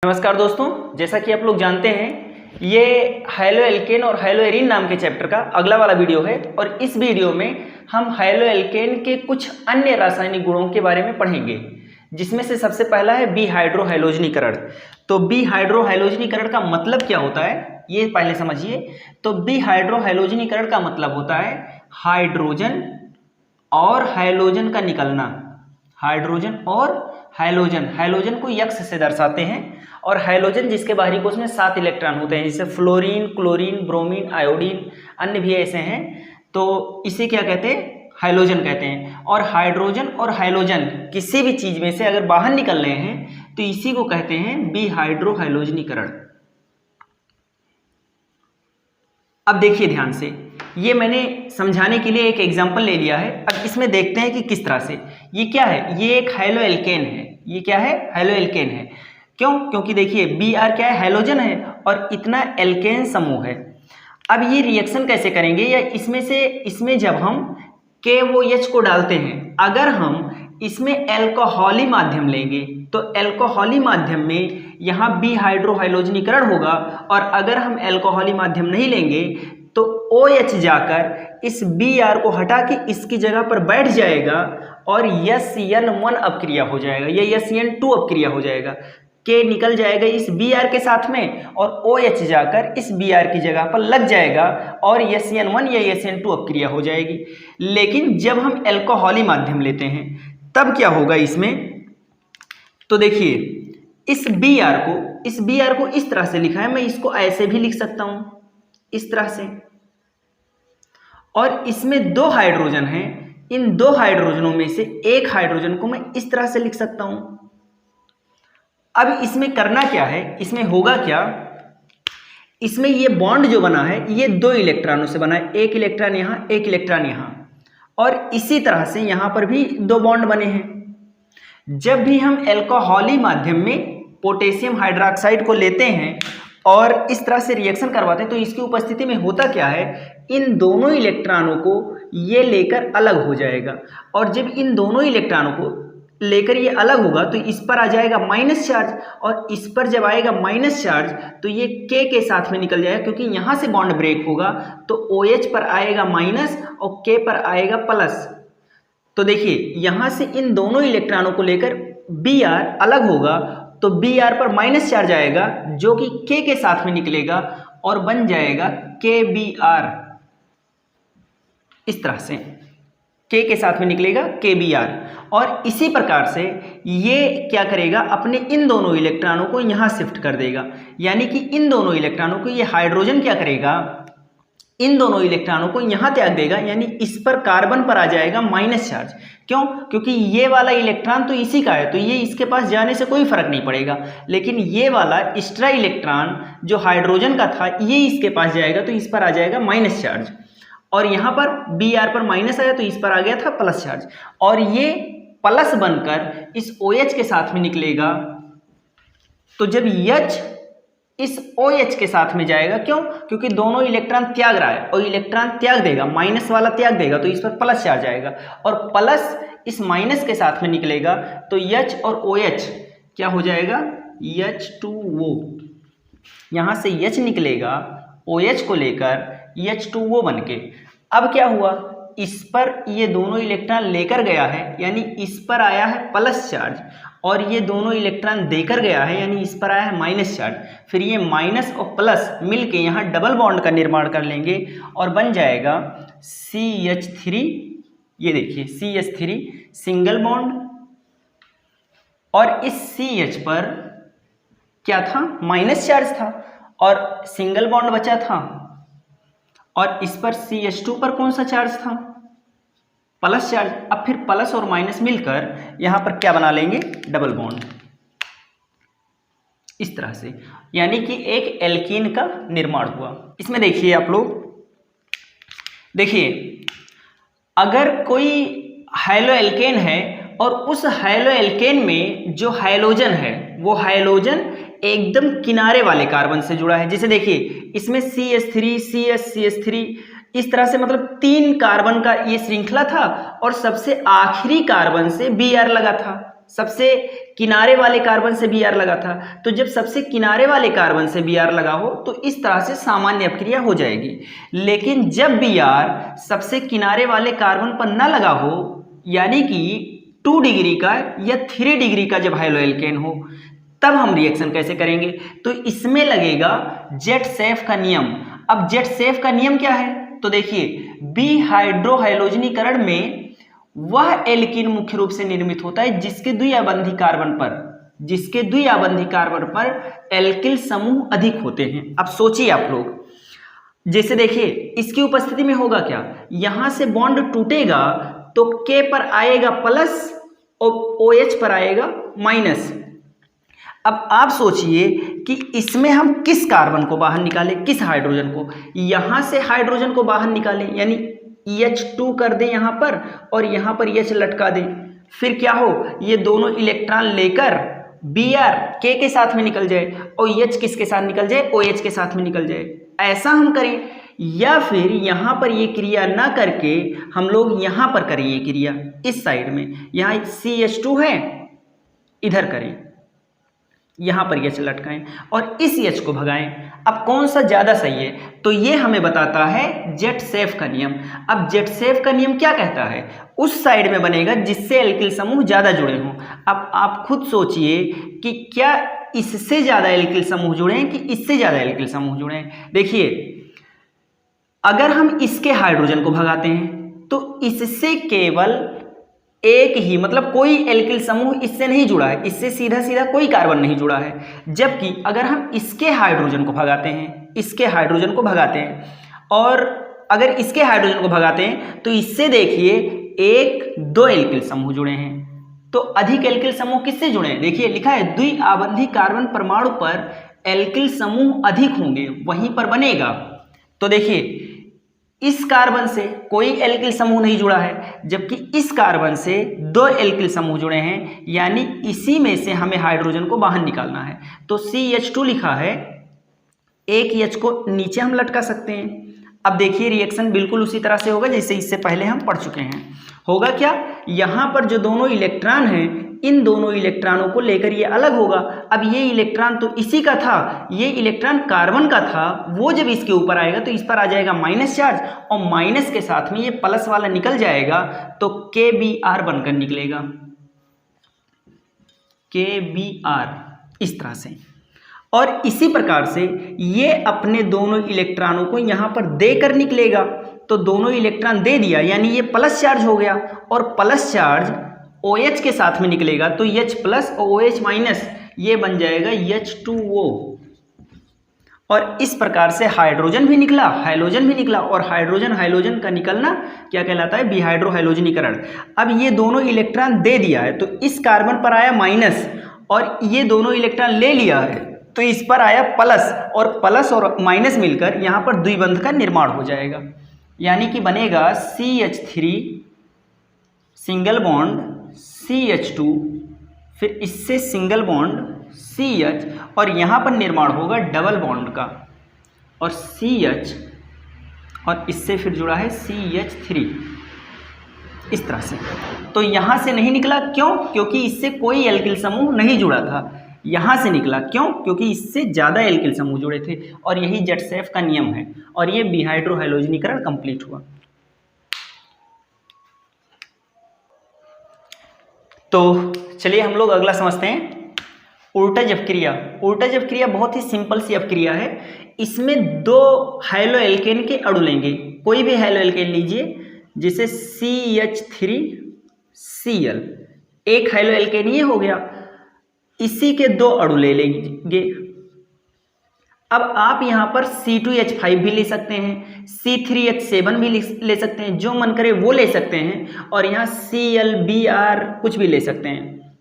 नमस्कार दोस्तों, जैसा कि आप लोग जानते हैं ये हैलो एल्केन और हैलो एरीन नाम के चैप्टर का अगला वाला वीडियो है और इस वीडियो में हम हैलो एल्केन के कुछ अन्य रासायनिक गुणों के बारे में पढ़ेंगे, जिसमें से सबसे पहला है बी हाइड्रोहैलोजनीकरण। तो बी हाइड्रोहैलोजनीकरण का मतलब क्या होता है ये पहले समझिए। तो बी हाइड्रोहैलोजनीकरण का मतलब होता है हाइड्रोजन और हैलोजन का निकलना। हाइड्रोजन और हैलोजन को यक्स से दर्शाते हैं और हैलोजन जिसके बाहरी कोश में 7 इलेक्ट्रॉन होते हैं, जैसे फ्लोरीन, क्लोरीन, ब्रोमीन, आयोडीन, अन्य भी ऐसे हैं। तो इसे क्या कहते हैं? हैलोजन कहते हैं। और हाइड्रोजन और हैलोजन किसी भी चीज में से अगर बाहर निकल रहे हैं तो इसी को कहते हैं बी हाइड्रोहैलोजनीकरण। अब देखिए ध्यान से, ये मैंने समझाने के लिए एक एग्जांपल ले लिया है। अब इसमें देखते हैं कि किस तरह से। ये क्या है? ये एक हैलो एल्केन है। ये क्या है? हैलो एल्केन है। क्यों? क्योंकि देखिए Br क्या है? हैलोजन है और इतना एल्केन समूह है। अब ये रिएक्शन कैसे करेंगे, या इसमें जब हम KOH को डालते हैं, अगर हम इसमें एल्कोहली माध्यम लेंगे तो एल्कोहली माध्यम में यहाँ बी हाइड्रोहैलोजनीकरण होगा, और अगर हम एल्कोहली माध्यम नहीं लेंगे तो OH जाकर इस Br को हटा के इसकी जगह पर बैठ जाएगा और SN1 अपक्रिया हो जाएगा, या SN2 अपक्रिया हो जाएगा। K निकल जाएगा इस Br के साथ में और OH जाकर इस Br की जगह पर लग जाएगा और SN1 या SN2 अपक्रिया हो जाएगी। लेकिन जब हम एल्कोहली माध्यम लेते हैं तब क्या होगा इसमें? तो देखिए इस Br को इस तरह से लिखा है, मैं इसको ऐसे भी लिख सकता हूं, इस तरह से। और इसमें 2 हाइड्रोजन हैं, इन 2 हाइड्रोजनों में से एक हाइड्रोजन को मैं इस तरह से लिख सकता हूं। अब इसमें करना क्या है, इसमें होगा क्या? इसमें ये बॉन्ड जो बना है ये 2 इलेक्ट्रॉनों से बना है, एक इलेक्ट्रॉन यहां, एक इलेक्ट्रॉन यहां, और इसी तरह से यहां पर भी 2 बॉन्ड बने हैं। जब भी हम एल्कोहली माध्यम में पोटेशियम हाइड्रोक्साइड को लेते हैं और इस तरह से रिएक्शन करवाते हैं तो इसकी उपस्थिति में होता क्या है, इन दोनों इलेक्ट्रॉनों को ये लेकर अलग हो जाएगा, और जब इन दोनों इलेक्ट्रॉनों को लेकर ये अलग होगा तो इस पर आ जाएगा माइनस चार्ज, और इस पर जब आएगा माइनस चार्ज तो ये K के साथ में निकल जाएगा, क्योंकि यहाँ से बॉन्ड ब्रेक होगा तो OH पर आएगा माइनस और K पर आएगा प्लस। तो देखिए यहाँ से इन दोनों इलेक्ट्रॉनों को लेकर Br अलग होगा तो Br पर माइनस चार्ज आएगा जो कि K के साथ में निकलेगा और बन जाएगा KBr। इस तरह से K के साथ में निकलेगा KBr, और इसी प्रकार से ये क्या करेगा, अपने इन दोनों इलेक्ट्रॉनों को यहाँ शिफ्ट कर देगा। यानी कि इन दोनों इलेक्ट्रॉनों को ये हाइड्रोजन क्या करेगा, इन दोनों इलेक्ट्रॉनों को यहाँ त्याग देगा, यानी इस पर कार्बन पर आ जाएगा माइनस चार्ज। क्यों? क्योंकि ये वाला इलेक्ट्रॉन तो इसी का है तो ये इसके पास जाने से कोई फर्क नहीं पड़ेगा, लेकिन ये वाला एक्स्ट्रा इलेक्ट्रॉन जो हाइड्रोजन का था ये इसके पास जाएगा तो इस पर आ जाएगा माइनस चार्ज, और यहाँ पर Br पर माइनस आया तो इस पर आ गया था प्लस चार्ज, और ये प्लस बनकर इस OH के साथ में निकलेगा। तो जब H इस OH के साथ में जाएगा, क्यों? क्योंकि दोनों इलेक्ट्रॉन त्याग रहा है और इलेक्ट्रॉन त्याग देगा, माइनस वाला त्याग देगा तो इस पर प्लस चार्ज आएगा, और प्लस इस माइनस के साथ में निकलेगा तो H और OH क्या हो जाएगा, H2O। यहाँ से H निकलेगा OH को लेकर H2O बन के। अब क्या हुआ, इस पर ये दोनों इलेक्ट्रॉन लेकर गया है यानी इस पर आया है प्लस चार्ज, और ये दोनों इलेक्ट्रॉन देकर गया है यानी इस पर आया है माइनस चार्ज। फिर ये माइनस और प्लस मिलके यहाँ डबल बॉन्ड का निर्माण कर लेंगे और बन जाएगा CH3। ये देखिए CH3 सिंगल बॉन्ड, और इस CH पर क्या था, माइनस चार्ज था और सिंगल बॉन्ड बचा था, और इस पर CH2 पर कौन सा चार्ज था, प्लस चार्ज। अब फिर प्लस और माइनस मिलकर यहां पर क्या बना लेंगे, डबल बॉन्ड, इस तरह से, यानी कि एक एल्कीन का निर्माण हुआ। इसमें देखिए आप लोग, देखिए अगर कोई हैलो एल्केन है और उस हैलो एल्केन में जो हैलोजन है वो हैलोजन एकदम किनारे वाले कार्बन से जुड़ा है, जैसे देखिए इसमें CH3 CH3 इस तरह से, मतलब 3 कार्बन का ये श्रृंखला था और सबसे आखिरी कार्बन से Br लगा था। सबसे किनारे वाले कार्बन से Br लगा था। तो जब सबसे किनारे वाले कार्बन से Br लगा हो तो इस तरह से सामान्य अपक्रिया हो जाएगी। लेकिन जब Br सबसे किनारे वाले कार्बन पर न लगा हो, यानी कि 2 डिग्री का या 3 डिग्री का जब हाइलो एल्केन हो, तब हम रिएक्शन कैसे करेंगे? तो इसमें लगेगा जेट-सेफ का नियम। अब जेट-सेफ का नियम क्या है? तो देखिए, बीहाइड्रोहाइलोजनीकरण में वह एल्कीन मुख्य रूप से निर्मित होता है जिसके द्विआबंधी कार्बन पर एल्किल समूह अधिक होते हैं। अब सोचिए आप लोग, जैसे देखिए इसकी उपस्थिति में होगा क्या, यहां से बॉन्ड टूटेगा तो K पर आएगा प्लस और OH पर आएगा माइनस। अब आप सोचिए कि इसमें हम किस कार्बन को बाहर निकालें, किस हाइड्रोजन को? यहां से हाइड्रोजन को बाहर निकालें, यानी EH2 कर दें यहां पर और यहां पर H लटका दें। फिर क्या हो, ये दोनों इलेक्ट्रॉन लेकर Br K के साथ में निकल जाए और H किसके साथ निकल जाए? OH के साथ में निकल जाए। ऐसा हम करें, या फिर यहां पर ये क्रिया ना करके हम लोग यहां पर करें ये क्रिया इस साइड में, यहां CH2 है, इधर करें, यहां पर H लटकाएं और इस H को भगाएं। अब कौन सा ज्यादा सही है? तो ये हमें बताता है जेट-सेफ का नियम। अब जेट-सेफ का नियम क्या कहता है? उस साइड में बनेगा जिससे एल्किल समूह ज्यादा जुड़े हों। अब आप खुद सोचिए कि क्या इससे ज्यादा एल्किल समूह जुड़े हैं कि इससे ज्यादा एल्किल समूह जुड़े हैं। देखिए, अगर हम इसके हाइड्रोजन को भगाते हैं तो इससे केवल एक ही, मतलब कोई एल्किल समूह इससे नहीं जुड़ा है, इससे सीधा सीधा कोई कार्बन नहीं जुड़ा है। जबकि अगर हम इसके हाइड्रोजन को भगाते हैं, और अगर इसके हाइड्रोजन को भगाते हैं तो इससे देखिए 1-2 एल्किल समूह जुड़े हैं। तो अधिक एल्किल समूह किससे जुड़े हैं? देखिए लिखा है द्विआबंधी कार्बन परमाणु पर एल्किल समूह अधिक होंगे, वहीं पर बनेगा। तो देखिए, इस कार्बन से कोई एल्किल समूह नहीं जुड़ा है, जबकि इस कार्बन से 2 एल्किल समूह जुड़े हैं, यानी इसी में से हमें हाइड्रोजन को बाहर निकालना है। तो CH2 लिखा है, एक H को नीचे हम लटका सकते हैं। अब देखिए रिएक्शन बिल्कुल उसी तरह से होगा जैसे इससे पहले हम पढ़ चुके हैं। होगा क्या, यहाँ पर जो दोनों इलेक्ट्रॉन हैं, इन दोनों इलेक्ट्रॉनों को लेकर ये अलग होगा। अब ये इलेक्ट्रॉन तो इसी का था, ये इलेक्ट्रॉन कार्बन का था, वो जब इसके ऊपर आएगा तो इस पर आ जाएगा माइनस चार्ज और माइनस के साथ में ये प्लस वाला निकल जाएगा तो KBr बनकर निकलेगा, KBr इस तरह से। और इसी प्रकार से ये अपने दोनों इलेक्ट्रॉनों को यहाँ पर देकर निकलेगा। तो दोनों इलेक्ट्रॉन दे दिया, यानी ये प्लस चार्ज हो गया और प्लस चार्ज OH के साथ में निकलेगा तो H प्लस और OH माइनस, ये बन जाएगा H2O। और इस प्रकार से हाइड्रोजन भी निकला, हाइलोजन भी निकला, और हाइड्रोजन हाइलोजन का निकलना क्या कहलाता है? बीहाइड्रोहाइलोजनीकरण। अब ये दोनों इलेक्ट्रॉन दे दिया है तो इस कार्बन पर आया माइनस और ये दोनों इलेक्ट्रॉन ले लिया है तो इस पर आया प्लस, और प्लस और माइनस मिलकर यहाँ पर द्विबंध का निर्माण हो जाएगा, यानी कि बनेगा CH3 सिंगल बॉन्ड CH2, फिर इससे सिंगल बॉन्ड CH, और यहाँ पर निर्माण होगा डबल बॉन्ड का और CH, और इससे फिर जुड़ा है CH3 इस तरह से। तो यहाँ से नहीं निकला, क्यों? क्योंकि इससे कोई एल्किल समूह नहीं जुड़ा था। यहाँ से निकला क्यों? क्योंकि इससे ज़्यादा एल्किल समूह जुड़े थे, और यही जेट-सेफ का नियम है, और ये बीहाइड्रोहाइलोजनीकरण कंप्लीट हुआ। तो चलिए हम लोग अगला समझते हैं, उल्टा अपक्रिया। उल्टा अपक्रिया बहुत ही सिंपल सी अपक्रिया है। इसमें 2 हाइलो एल्केन के अणु लेंगे, कोई भी हाइलो एल्केन लीजिए, जैसे CH3Cl, एक हाइलो एल्केन ये हो गया, इसी के 2 अणु ले लेंगे। अब आप यहाँ पर C2H5 भी ले सकते हैं, C3H7 भी ले सकते हैं, जो मन करे वो ले सकते हैं, और यहाँ ClBr कुछ भी ले सकते हैं।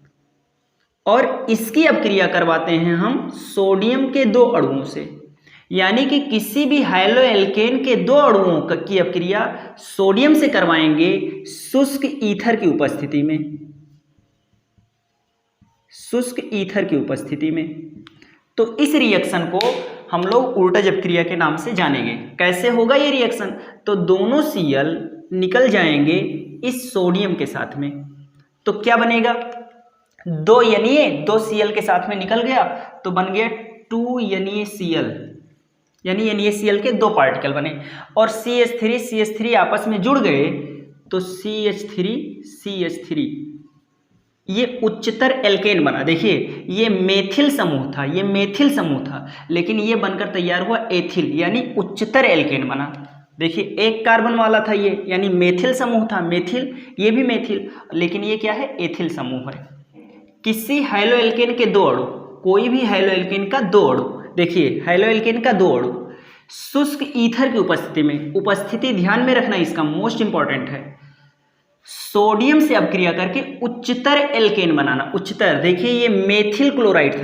और इसकी अपक्रिया करवाते हैं हम सोडियम के 2 अणुओं से, यानी कि किसी भी हाइलो एल्केन के 2 अणुओं की अपक्रिया सोडियम से करवाएंगे शुष्क ईथर की उपस्थिति में, शुष्क ईथर की उपस्थिति में। तो इस रिएक्शन को हम लोग उल्टा अपक्रिया के नाम से जानेंगे। कैसे होगा ये रिएक्शन? तो दोनों Cl निकल जाएंगे इस सोडियम के साथ में, तो क्या बनेगा? 2 Na 2 Cl के साथ में निकल गया तो बन गया 2 NaCl, यानी NaCl के 2 पार्टिकल बने। और CH3 आपस में जुड़ गए तो CH3 ये उच्चतर एल्केन बना। देखिए ये मेथिल समूह था, लेकिन ये बनकर तैयार हुआ एथिल, यानी उच्चतर एल्केन बना। देखिए एक कार्बन वाला था ये, यानी मेथिल समूह था, मेथिल, ये भी मेथिल, लेकिन ये क्या है, एथिल समूह है। किसी हाइलोएल्केन के 2 अणु, कोई भी हाइलोएल्केन का 2 अणु, देखिए हाइलोएल्केन का 2 अणु शुष्क ईथर की उपस्थिति में, उपस्थिति ध्यान में रखना, इसका मोस्ट इंपॉर्टेंट है, सोडियम से अपक्रिया करके उच्चतर एल्केन बनाना। उच्चतर, देखिए ये मेथिल क्लोराइड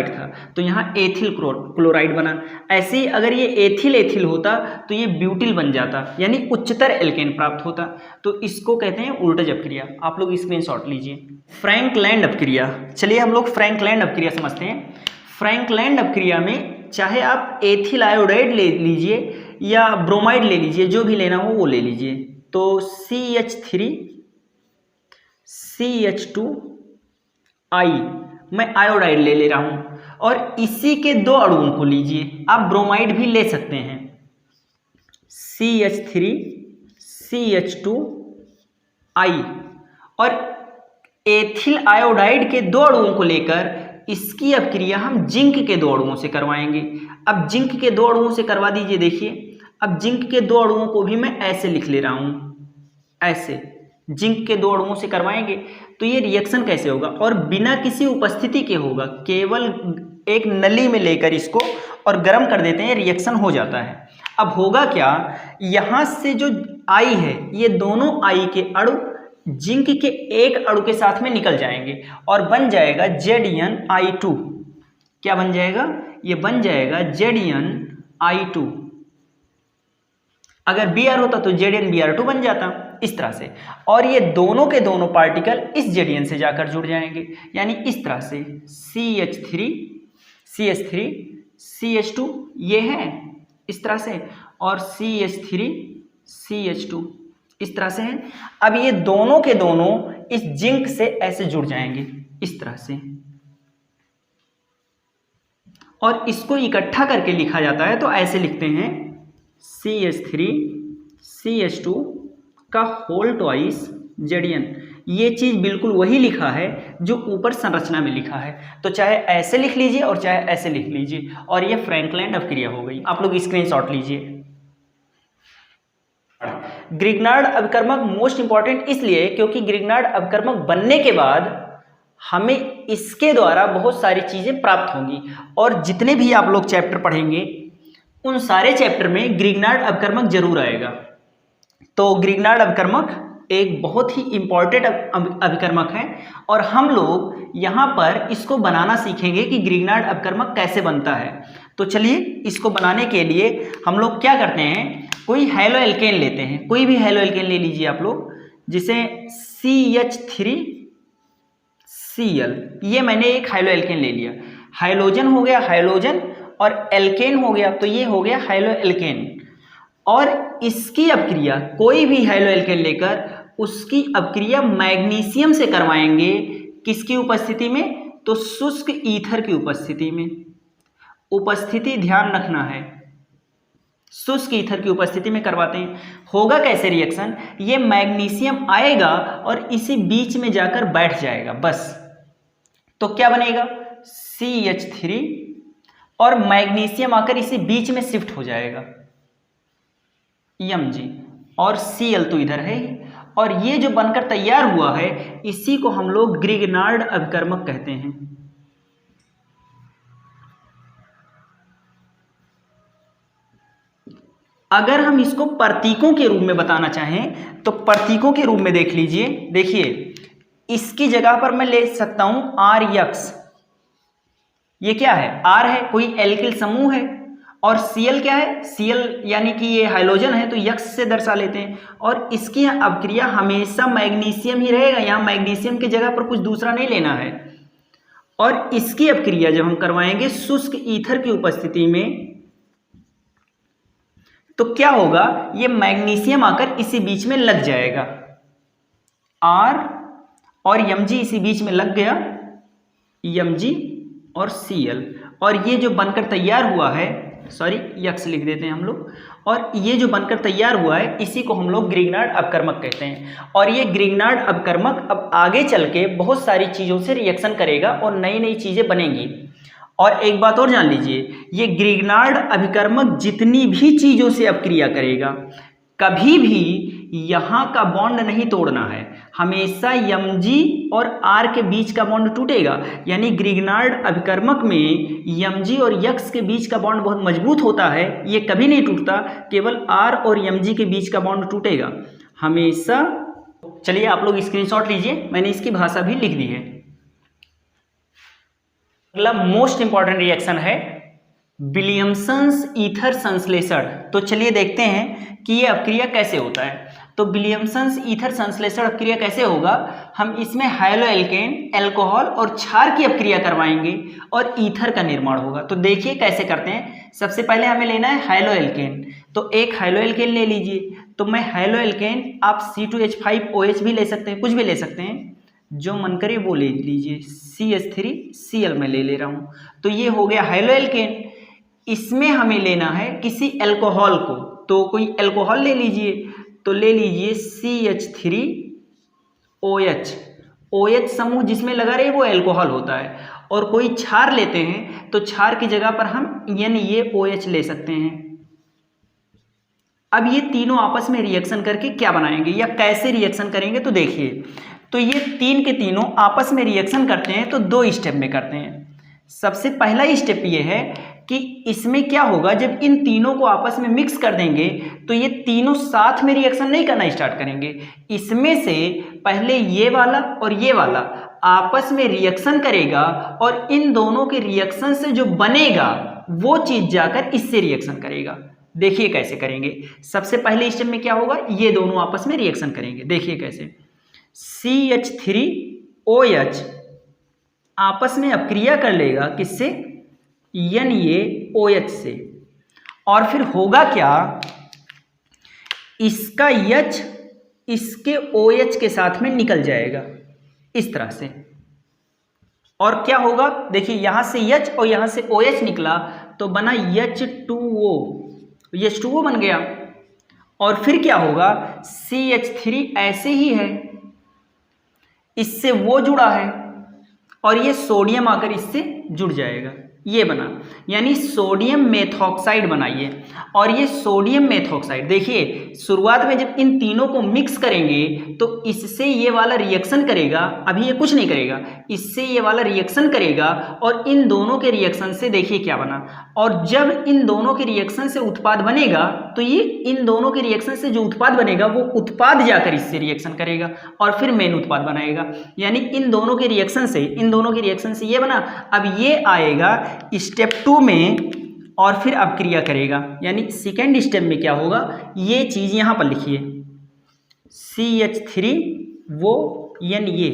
था तो यहाँ एथिल क्लोराइड बना। ऐसे ही अगर ये एथिल होता तो ये ब्यूटिल बन जाता, यानी उच्चतर एल्केन प्राप्त होता। तो इसको कहते हैं उल्टज अपक्रिया। आप लोग स्क्रीनशॉट लीजिए। फ्रैंकलैंड अपक्रिया, चलिए हम लोग फ्रैंकलैंड अपक्रिया समझते हैं। फ्रैंकलैंड अपक्रिया में चाहे आप एथिल आयोडाइड ले लीजिए या ब्रोमाइड ले लीजिए, जो भी लेना हो वो ले लीजिए। तो CH3 CH2I मैं आयोडाइड ले रहा हूं, और इसी के 2 अणुओं को लीजिए, आप ब्रोमाइड भी ले सकते हैं। CH3 CH2I और एथिल आयोडाइड के 2 अणुओं को लेकर इसकी अपक्रिया हम जिंक के 2 अणुओं से करवाएंगे। अब जिंक के 2 अणुओं से करवा दीजिए। देखिए अब जिंक के 2 अणुओं को भी मैं ऐसे लिख ले रहा हूं, ऐसे जिंक के 2 अणुओं से करवाएंगे तो ये रिएक्शन कैसे होगा, और बिना किसी उपस्थिति के होगा। केवल एक नली में लेकर इसको और गर्म कर देते हैं, रिएक्शन हो जाता है। अब होगा क्या, यहां से जो आई है, ये दोनों आई के अणु जिंक के एक अणु के साथ में निकल जाएंगे और बन जाएगा ZnI2। क्या बन जाएगा, ये बन जाएगा ZnI2। अगर Br होता तो ZnBr2 बन जाता, इस तरह से। और ये दोनों के दोनों पार्टिकल इस Zn से जाकर जुड़ जाएंगे, यानी इस तरह से CH3 CH2 ये है इस तरह से, और CH3 CH2 इस तरह से है। अब ये दोनों के दोनों इस जिंक से ऐसे जुड़ जाएंगे इस तरह से, और इसको इकट्ठा करके लिखा जाता है तो ऐसे लिखते हैं CH3 CH2 का होल ट्वाइस Zn। ये चीज बिल्कुल वही लिखा है जो ऊपर संरचना में लिखा है, तो चाहे ऐसे लिख लीजिए और चाहे ऐसे लिख लीजिए, और ये फ्रैंकलैंड अपक्रिया हो गई। आप लोग स्क्रीनशॉट लीजिए। ग्रिग्नार्ड अभिकर्मक मोस्ट इंपॉर्टेंट इसलिए क्योंकि ग्रिग्नार्ड अभिकर्मक बनने के बाद हमें इसके द्वारा बहुत सारी चीजें प्राप्त होंगी, और जितने भी आप लोग चैप्टर पढ़ेंगे उन सारे चैप्टर में ग्रिग्नार्ड अभिकर्मक जरूर आएगा। तो ग्रिग्नार्ड अभिकर्मक एक बहुत ही इंपॉर्टेंट अभिकर्मक है, और हम लोग यहाँ पर इसको बनाना सीखेंगे कि ग्रिग्नार्ड अभिकर्मक कैसे बनता है। तो चलिए इसको बनाने के लिए हम लोग क्या करते हैं, कोई हैलोएल्केन लेते हैं, कोई भी हैलोएल्केन ले लीजिए आप लोग, जिसे CH3Cl, ये मैंने एक हैलोएल्केन ले लिया। हाइलोजन हो गया हाइलोजन, और एल्केन हो गया, तो ये हो गया हैलोएल्केन। और इसकी अपक्रिया, कोई भी हैलोएल्केन लेकर उसकी अपक्रिया मैग्नीशियम से करवाएंगे। किसकी उपस्थिति में, तो शुष्क ईथर की उपस्थिति में। उपस्थिति ध्यान रखना है, शुष्क ईथर की उपस्थिति में करवाते हैं। होगा कैसे रिएक्शन, ये मैग्नीशियम आएगा और इसी बीच में जाकर बैठ जाएगा बस। तो क्या बनेगा, CH3 और मैग्नीशियम आकर इसी बीच में शिफ्ट हो जाएगा Mg, और Cl तो इधर है ही, और ये जो बनकर तैयार हुआ है इसी को हम लोग ग्रिग्नार्ड अभिकर्मक कहते हैं। अगर हम इसको प्रतीकों के रूप में बताना चाहें तो प्रतीकों के रूप में देख लीजिए। देखिए इसकी जगह पर मैं ले सकता हूं RX, ये क्या है, R है, कोई एल्किल समूह है, और Cl क्या है, Cl यानी कि ये हाइलोजन है तो X से दर्शा लेते हैं, और इसकी अपक्रिया हमेशा मैग्नीशियम ही रहेगा, यहाँ मैग्नीशियम की जगह पर कुछ दूसरा नहीं लेना है। और इसकी अपक्रिया जब हम करवाएंगे शुष्क ईथर की उपस्थिति में, तो क्या होगा, ये मैग्नीशियम आकर इसी बीच में लग जाएगा R, और Mg इसी बीच में लग गया, Mg और Cl, और ये जो बनकर तैयार हुआ है, सॉरी यक्स लिख देते हैं हम लोग, और ये जो बनकर तैयार हुआ है इसी को हम लोग ग्रिग्नार्ड अपकर्मक कहते हैं। और ये ग्रिग्नार्ड अपकर्मक अब आगे चल के बहुत सारी चीज़ों से रिएक्शन करेगा और नई नई चीज़ें बनेंगी। और एक बात और जान लीजिए, ये ग्रिग्नार्ड अभिकर्मक जितनी भी चीज़ों से अपक्रिया करेगा, कभी भी यहाँ का बॉन्ड नहीं तोड़ना है, हमेशा Mg और R के बीच का बॉन्ड टूटेगा। यानी ग्रिग्नार्ड अभिकर्मक में Mg और यक्स के बीच का बॉन्ड बहुत मजबूत होता है, ये कभी नहीं टूटता, केवल R और Mg के बीच का बॉन्ड टूटेगा हमेशा। चलिए आप लोग स्क्रीनशॉट लीजिए, मैंने इसकी भाषा भी लिख दी है। अगला मोस्ट इंपॉर्टेंट रिएक्शन है विलियमसन्स ईथर संश्लेषण। तो चलिए देखते हैं कि ये अपक्रिया कैसे होता है। तो विलियमसन्स ईथर संश्लेषण अपक्रिया कैसे होगा, हम इसमें हाइलोएल्केन, अल्कोहल और क्षार की अपक्रिया करवाएंगे और ईथर का निर्माण होगा। तो देखिए कैसे करते हैं। सबसे पहले हमें लेना है हाइलोएल्केन, तो एक हाइलोएल्केन ले लीजिए। तो मैं हाइलोएल्केन, आप C2H5OH भी ले सकते हैं, कुछ भी ले सकते हैं, जो मन करे वो ले लीजिए। CH3Cl में ले रहा हूँ। तो ये हो गया हाइलोएल्केन। इसमें हमें लेना है किसी अल्कोहल को, तो कोई अल्कोहल ले लीजिए। तो ले लीजिए CH3OH, OH समूह जिसमें लगा रहे वो अल्कोहल होता है। और कोई क्षार लेते हैं, तो क्षार की जगह पर हम NaOH ले सकते हैं। अब ये तीनों आपस में रिएक्शन करके क्या बनाएंगे या कैसे रिएक्शन करेंगे, तो देखिए। तो ये तीन के तीनों आपस में रिएक्शन करते हैं तो दो स्टेप में करते हैं। सबसे पहला स्टेप ये है कि इसमें क्या होगा, जब इन तीनों को आपस में मिक्स कर देंगे तो ये तीनों साथ में रिएक्शन नहीं करना स्टार्ट करेंगे। इसमें से पहले ये वाला और ये वाला आपस में रिएक्शन करेगा और इन दोनों के रिएक्शन से जो बनेगा वो चीज जाकर इससे रिएक्शन करेगा। देखिए कैसे करेंगे। सबसे पहले स्टेप में क्या होगा, ये दोनों आपस में रिएक्शन करेंगे। देखिए कैसे, CH3OH आपस में अपक्रिया कर लेगा किससे, NaOH से। और फिर होगा क्या, इसका H इसके OH के साथ में निकल जाएगा इस तरह से। और क्या होगा, देखिए यहां से H और यहां से OH निकला तो बना H2O, H2O बन गया। और फिर क्या होगा, CH3 ऐसे ही है, इससे वो जुड़ा है और ये सोडियम आकर इससे जुड़ जाएगा, ये बना, यानी सोडियम मेथॉक्साइड बनाइए। और ये सोडियम मेथॉक्साइड देखिए, शुरुआत में जब इन तीनों को मिक्स करेंगे तो इससे ये वाला रिएक्शन करेगा, अभी ये कुछ नहीं करेगा, इससे ये वाला रिएक्शन करेगा और इन दोनों के रिएक्शन से देखिए क्या बना। और जब इन दोनों के रिएक्शन से उत्पाद बनेगा तो ये इन दोनों के रिएक्शन से जो उत्पाद बनेगा वो उत्पाद जाकर इससे रिएक्शन करेगा और फिर मेन उत्पाद बनाएगा। यानी इन दोनों के रिएक्शन से ये बना। अब ये आएगा स्टेप 2 में और फिर अपक्रिया करेगा। यानी सेकेंड स्टेप में क्या होगा, ये चीज यहां पर लिखिए, CH3 वो Na,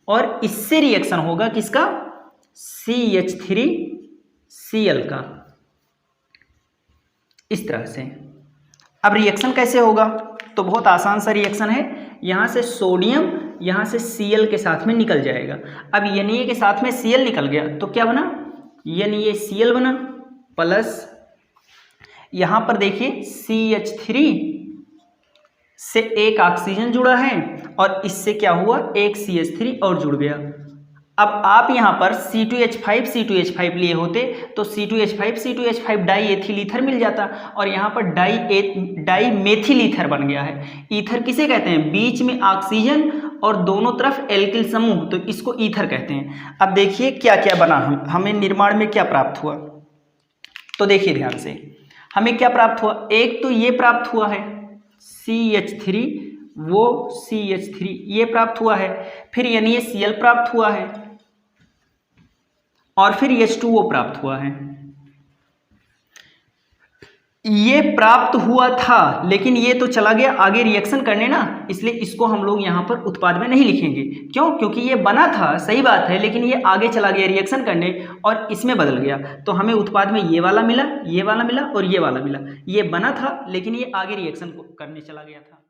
और इससे रिएक्शन होगा किसका, CH3Cl का, इस तरह से। अब रिएक्शन कैसे होगा, तो बहुत आसान सा रिएक्शन है। यहां से सोडियम यहां से Cl के साथ में निकल जाएगा। अब Na के साथ में Cl निकल गया तो क्या बना, NaCl बना, प्लस यहां पर देखिए CH3 से एक ऑक्सीजन जुड़ा है और इससे क्या हुआ, एक CH3 और जुड़ गया। अब आप यहां पर C2H5 लिए होते तो C2H5 डाई एथिल ईथर मिल जाता और यहां पर डाई मेथिल ईथर बन गया है। ईथर किसे कहते हैं, बीच में ऑक्सीजन और दोनों तरफ एल्किल समूह, तो इसको ईथर कहते हैं। अब देखिए क्या क्या बना, हमें निर्माण में क्या प्राप्त हुआ, तो देखिए ध्यान से, हमें क्या प्राप्त हुआ, एक तो ये प्राप्त हुआ है CH3 वो CH3 ये प्राप्त हुआ है, फिर NaCl प्राप्त हुआ है और फिर H2O प्राप्त हुआ है। ये प्राप्त हुआ था लेकिन ये तो चला गया आगे रिएक्शन करने ना, इसलिए इसको हम लोग यहाँ पर उत्पाद में नहीं लिखेंगे। क्यों, क्योंकि ये बना था, सही बात है, लेकिन ये आगे चला गया रिएक्शन करने और इसमें बदल गया, तो हमें उत्पाद में ये वाला मिला, ये वाला मिला और ये वाला मिला। ये बना था लेकिन ये आगे रिएक्शन करने चला गया था।